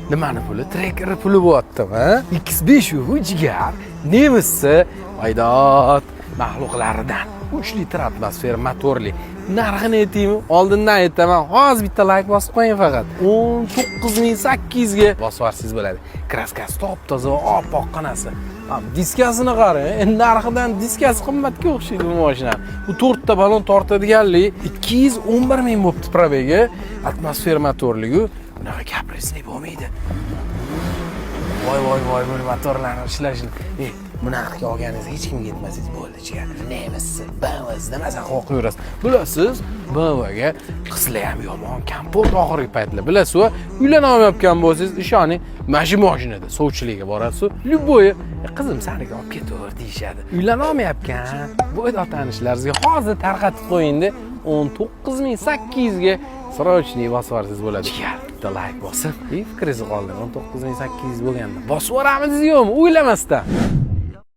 Nimani puli? Trekker puli bo'lyaptimi, ha? X5 jigar, nemissi, Aydot maxluqlaridan 3 litr atmosfera motorli. Narxini aytaymi? Oldindan aytaman. Hozir bitta like bosib qo'ying faqat. 19800 ga bosvarsiz bo'ladi. Kraskasi top-toza va oppoqqanasi. Diskasini qarang. Endi narxidan diskasi qimmatga o'xshaydi bu mashina. Bu 4 ta balon tortadiganlik 211 ming bo'pti probegi, atmosfera motorligi. Bunaqa gapirishni bo'lmaydi. Voy, bu motorlarni ishlashini. Bu narxga olganingiz hech kimga yetmasangiz bo'ldi, jigar. Nemisi, BMW demasa qo'rqib yurasiz. Bilasiz, BMWga qizlar ham yomon, kompot oxirgi paytlar. Bilasiz, uylana olmayotgan bo'lsangiz, ishoning, mashinada sovchilikka borasiz. Любой qizim saniga olib ketaver deyshadi. Uylana olmayotgan, bu tanishlarga hozir tarqatib qo'ying-da, 19800 ga срочный bosvarsiz bo'ladi. Jigar, bitta like bosib, fikringizni qoldiring. 19800 bo'lganda bosib yuboramiz yo'qmi? O'ylamasdan.